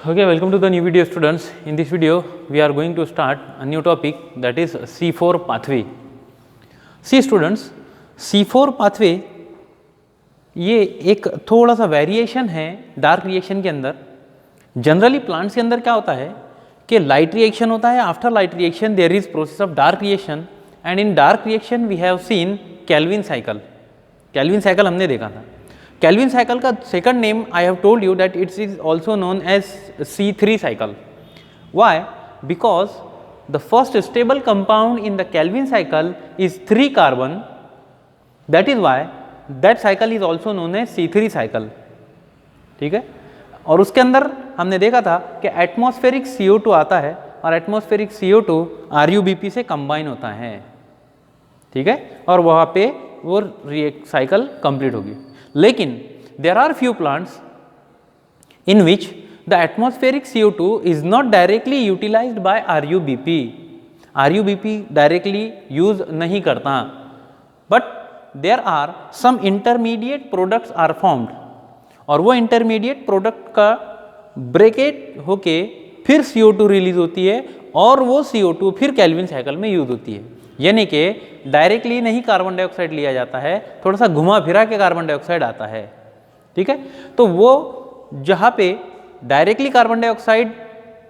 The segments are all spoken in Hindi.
Okay, welcome to the new video students. In this video we are going to start a new topic, that is C4 pathway. See students, C4 pathway ये एक थोड़ा सा वेरिएशन है डार्क रिएक्शन के अंदर. जनरली प्लांट्स के अंदर क्या होता है कि लाइट रिएक्शन होता है. After light reaction there is process of dark reaction, and in dark reaction we have seen Calvin cycle. Calvin cycle हमने देखा था. केल्विन साइकिल का second name I have told you that it's is also known as C3 cycle. Why? Because the first stable compound in the Calvin cycle is 3 carbon. That is why that cycle is also known as C3 cycle. ठीक है. और उसके अंदर हमने देखा था कि एटमॉस्फेरिक CO2 आता है और एटमॉस्फेरिक CO2 RuBP से कंबाइन होता है. ठीक है. और वहाँ पे वो साइकिल कंप्लीट होगी. लेकिन there are few plants in which the atmospheric CO2 is not directly utilized by RuBP. RuBP directly use नहीं करता, but there are some intermediate products are formed, और वो intermediate product का ब्रेकेट होके फिर CO2 रिलीज होती है और वो CO2 फिर केल्विन साइकिल में यूज होती है. यानी कि डायरेक्टली नहीं कार्बन डाइऑक्साइड लिया जाता है, थोड़ा सा घुमा फिरा के कार्बन डाइऑक्साइड आता है. ठीक है. तो वो जहाँ पे directly carbon dioxide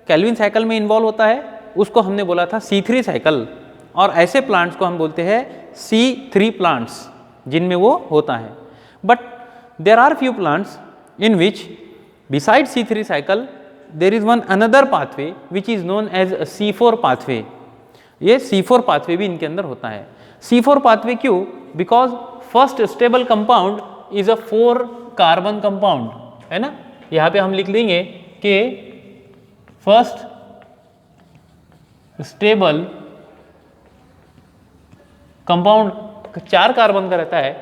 Calvin cycle में इन्वॉल्व होता है उसको हमने बोला था C3 साइकिल, और ऐसे प्लांट्स को हम बोलते हैं C3 प्लांट्स जिनमें वो होता है. But there are few plants in which beside C3 cycle there is one another pathway which is known as C4 pathway. ये C4 पाथवे भी इनके अंदर होता है. C4 पाथवे क्यों? Because first stable compound is a 4 carbon compound, है ना. यहाँ पे हम लिख देंगे कि फर्स्ट स्टेबल कंपाउंड 4 कार्बन का रहता है.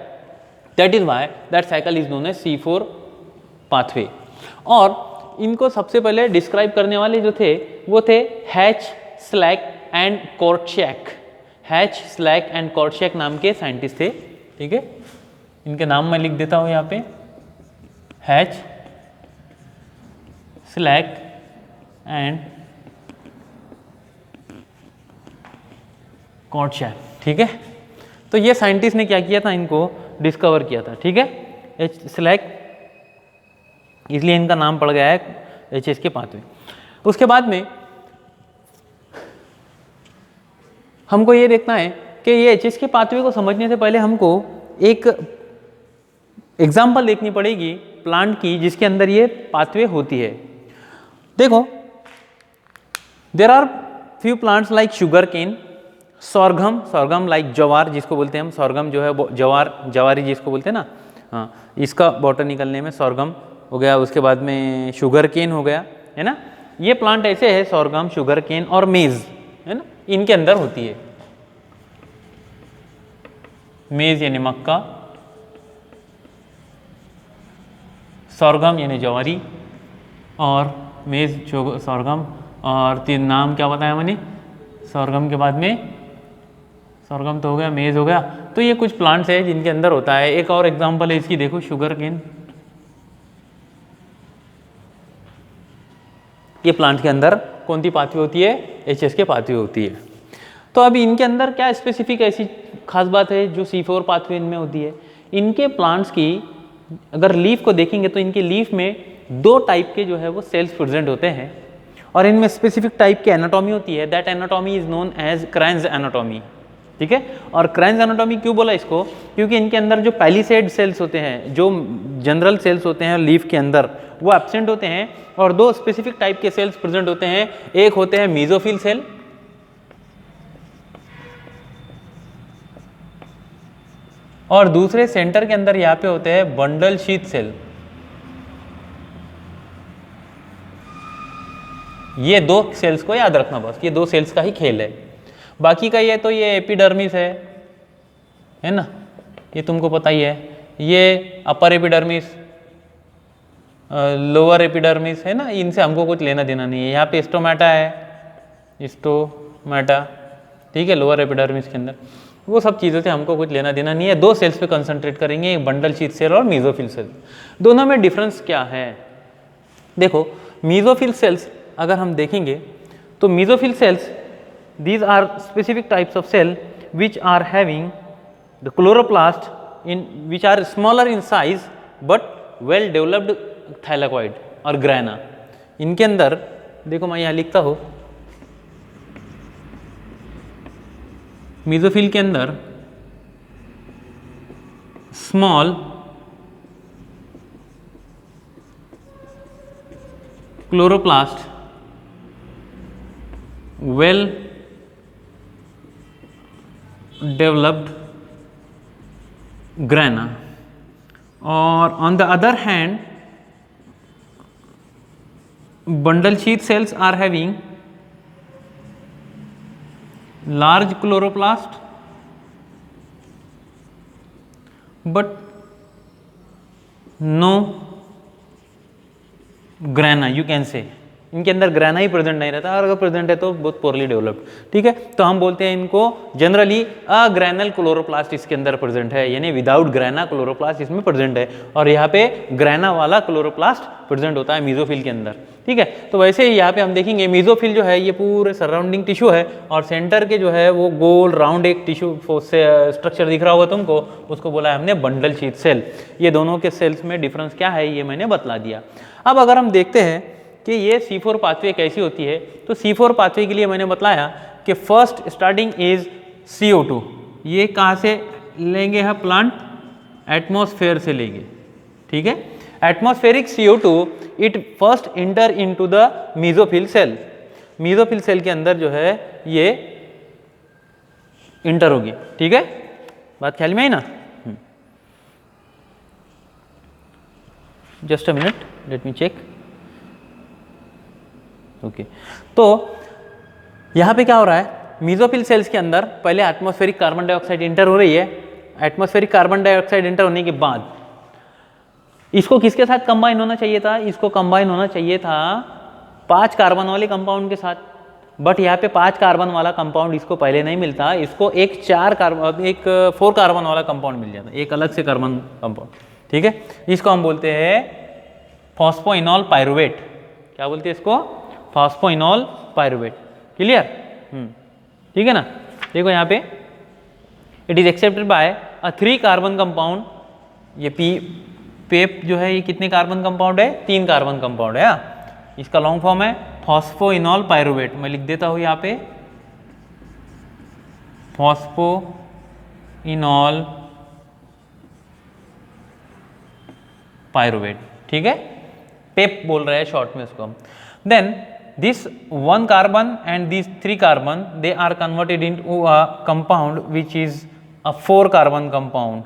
That is why that cycle is known as C4 pathway. और इनको सबसे पहले डिस्क्राइब करने वाले जो थे वो थे Hatch, Slack and Kortschak. Hatch, Slack and Kortschak नाम के साइंटिस्ट थे. ठीक है. इनके नाम मैं लिख देता हूं यहाँ पे. Hatch, Slack and Kortschak. ठीक है. तो ये साइंटिस्ट ने क्या किया था, इनको डिस्कवर किया था. ठीक है. एच, स्लैक, इसलिए इनका नाम पड़ गया है HS के पाथवे. उसके बाद में हमको ये देखना है कि ये HS के पाथवे को समझने से पहले हमको एक एग्जाम्पल देखनी पड़ेगी प्लांट की जिसके अंदर ये पाथवे होती है. देखो, there are few plants like sugar cane, sorghum, sorghum like jowar जिसको बोलते हैं हम. सॉर्गम जो है जवार, जवारी जिसको बोलते हैं ना. हाँ, इसका बॉटनिकल नेम है सॉर्गम हो गया. उसके बाद में शुगर केन हो गया, है ना. ये प्लांट ऐसे है, सॉर्गम, शुगर केन और मेज, है ना, इनके अंदर होती है. मेज यानी मक्का, सॉर्गम यानी जवारी, और मेज सॉर्गम. और 3 नाम क्या बताया मैंने सॉर्गम के बाद में? सॉर्गम तो हो गया, मेज हो गया. तो ये कुछ प्लांट्स है जिनके अंदर होता है. एक और एग्जांपल है इसकी, देखो, शुगर केन. ये प्लांट के अंदर कौन सी पाथवे होती है? HS के पाथवे होती है. तो अभी इनके अंदर क्या स्पेसिफिक ऐसी खास बात है जो C4 पाथवे इनमें होती है? इनके प्लांट्स की अगर लीफ को देखेंगे तो इनके लीफ में 2 टाइप के जो है वो सेल्स प्रेजेंट होते हैं, और इनमें स्पेसिफिक टाइप की एनाटॉमी होती है. That anatomy is known as Kranz anatomy. ठीक है. और क्राइन्स एनाटॉमी क्यों बोला इसको? क्योंकि इनके अंदर जो पैलिसेड सेल्स होते हैं, जो जनरल सेल्स होते हैं लीफ के अंदर, वो एब्सेंट होते हैं, और 2 स्पेसिफिक टाइप के सेल्स प्रेजेंट होते हैं. एक होते हैं मीजोफिल सेल, और दूसरे सेंटर के अंदर यहाँ पे होते हैं बंडल शीथ सेल. ये 2 सेल्स को याद रखना बस. ये 2 सेल्स का ही खेल है. बाकी का ये तो ये एपिडर्मिस है ना, ये तुमको पता ही है. ये अपर एपिडर्मिस, लोअर एपिडर्मिस, है ना, इनसे हमको कुछ लेना देना नहीं है. यहाँ पे स्टोमेटा है, स्टोमेटा. ठीक है. लोअर एपिडर्मिस के अंदर वो सब चीज़ों से हमको कुछ लेना देना नहीं है. 2 सेल्स पे कंसंट्रेट करेंगे, एक बंडल शीथ सेल और मीजोफिल सेल. दोनों में डिफरेंस क्या है? देखो, मीजोफिल सेल्स अगर हम देखेंगे तो mesophyll cells these are specific types of cell which are having the chloroplast in which are smaller in size but well developed thylakoid और grana। इनके अंदर देखो मैं यहाँ लिखता हूँ, मीजोफिल के अंदर small chloroplast well developed grana, और on the other hand bundle sheath cells are having large chloroplast but no grana, you can say इनके अंदर ग्रेना ही प्रेजेंट नहीं रहता, और अगर प्रेजेंट है तो बहुत पोरली डेवलप्ड। ठीक है, तो हम बोलते हैं इनको जनरली अग्रेनल क्लोरोप्लास्ट इसके अंदर प्रेजेंट है, यानी विदाउट ग्रेना क्लोरोप्लास्ट इसमें प्रेजेंट है, और यहाँ पे ग्रेना वाला क्लोरोप्लास्ट प्रेजेंट होता है मीजोफिल के अंदर। ठीक है, तो वैसे ही यहाँ पे हम देखेंगे मीजोफिल जो है ये पूरे सराउंडिंग टिश्यू है, और सेंटर के जो है वो गोल राउंड एक टिश्यू स्ट्रक्चर दिख रहा होगा तुमको, उसको बोला है हमने बंडल शीथ सेल। ये दोनों के सेल्स में डिफरेंस क्या है ये मैंने बतला दिया। अब अगर हम देखते हैं कि ये C4 पाथवे कैसी होती है, तो C4 पाथवे के लिए मैंने बताया कि फर्स्ट स्टार्टिंग इज CO2। ये कहाँ से लेंगे हम प्लांट? एटमॉस्फेयर से लेंगे। ठीक है, atmospheric CO2 it first enter into the mesophyll cell. Mesophyll cell के अंदर जो है ये इंटर होगी। ठीक है, बात ख्याल में आई ना? Just a minute, let me check. Okay, तो यहाँ पे क्या हो रहा है, मीजोफिल सेल्स के अंदर पहले एटमॉस्फेरिक कार्बन डाइऑक्साइड इंटर हो रही है। एटमॉस्फेरिक कार्बन डाइऑक्साइड इंटर होने के बाद इसको किसके साथ कंबाइन होना चाहिए था? इसको कंबाइन होना चाहिए था 5 कार्बन वाले कंपाउंड के साथ, बट यहाँ पे 5 कार्बन वाला कंपाउंड इसको पहले नहीं मिलता, इसको एक 4 कार्बन वाला कंपाउंड मिल जाता है, एक अलग से कार्बन कंपाउंड। ठीक है, इसको हम बोलते हैं फॉस्फोइनॉल पायरुवेट। क्या बोलते हैं इसको? Phosphoenol pyruvate. क्लियर? ठीक है ना? देखो यहाँ पे it is accepted by a 3 carbon compound. ये पेप जो है ये कितने कार्बन कंपाउंड है? 3 कार्बन कंपाउंड है। इसका लॉन्ग फॉर्म है फॉस्फोइनॉल पायरुवेट। मैं लिख देता हूँ यहाँ पे फॉस्फोइनॉल पायरुवेट। ठीक है, पेप बोल रहे हैं शॉर्ट में इसको हम। Then this 1 carbon and these 3 carbon they are converted into a compound which is a 4 carbon compound।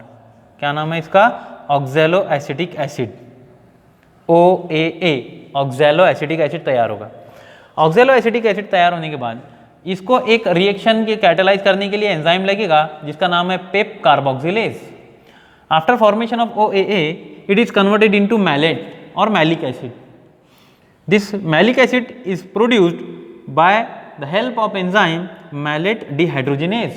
क्या नाम है इसका? Oxalo acetic acid, OAA। Oxalo acetic acid तैयार होगा। ऑक्सैलो एसिटिक एसिड तैयार होने के बाद इसको एक रिएक्शन के कैटेलाइज करने के लिए एंजाइम लगेगा जिसका नाम है PEP carboxylase. After formation of OAA it is converted into malate or malic acid। This malic acid is produced by the help of enzyme malate dehydrogenase।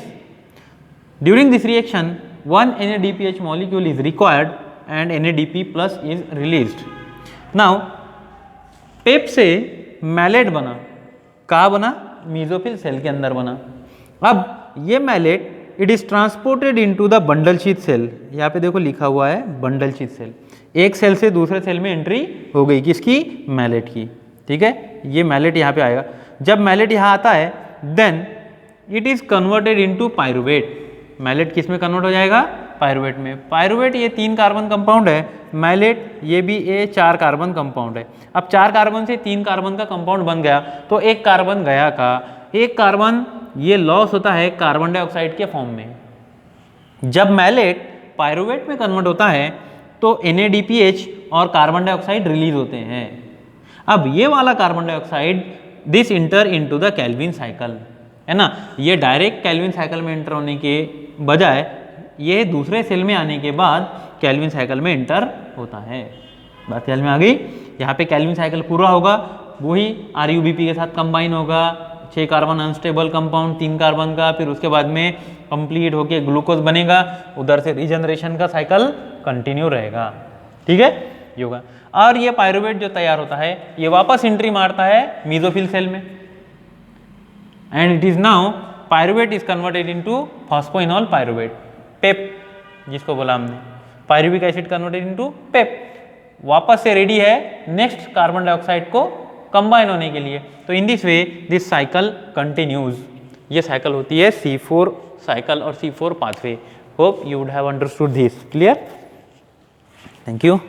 During this reaction, one NADPH molecule is required and NADP plus is released। Now, पेप से मैलेट बना, कहाँ बना? मीजोफिल सेल के अंदर बना। अब ये malate it is transported into the bundle sheath cell. यहाँ पे देखो लिखा हुआ है बंडल शीथ सेल। एक सेल से दूसरे सेल में एंट्री हो गई, किसकी? मैलेट की। ठीक है, ये मैलेट यहाँ पे आएगा। जब मैलेट यहाँ आता है then it is converted into pyruvate. Malate किस में कन्वर्ट हो जाएगा? पायरुवेट में। पायरुवेट ये 3 कार्बन कंपाउंड है, मैलेट ये भी 4 कार्बन कंपाउंड है। अब 4 कार्बन से 3 कार्बन का कंपाउंड बन गया तो एक कार्बन गया का, एक कार्बन ये लॉस होता है कार्बन डाइऑक्साइड के फॉर्म में। जब मैलेट पायरुवेट में कन्वर्ट होता है तो NADPH और कार्बन डाइऑक्साइड रिलीज होते हैं। अब ये वाला carbon dioxide this inter into the Calvin cycle, है ना? ये डायरेक्ट कैल्विन साइकिल में इंटर होने के बजाय ये दूसरे सेल में आने के बाद कैल्विन साइकिल में इंटर होता है। बात ख्याल में आ गई? यहाँ पे कैल्विन साइकिल पूरा होगा, वही RUBP के साथ कंबाइन होगा, 6 कार्बन अनस्टेबल कंपाउंड 3 कार्बन का, फिर उसके बाद में कंप्लीट होके ग्लूकोज बनेगा, उधर से रीजनरेशन का साइकिल कंटिन्यू रहेगा। ठीक है, ये होगा। और ये पायरुवेट जो तैयार होता है ये वापस एंट्री मारता है मेसोफिल सेल में, and it is now pyruvate is converted into phosphoenol pyruvate, PEP जिसको बोला हमने, pyruvic acid converted into PEP, वापस से रेडी है नेक्स्ट कार्बन डाइऑक्साइड को कंबाइन होने के लिए। तो in this way this cycle continues, ये साइकिल होती है C4 साइकिल और C4 pathway. Hope you would have understood this. Clear? Thank you.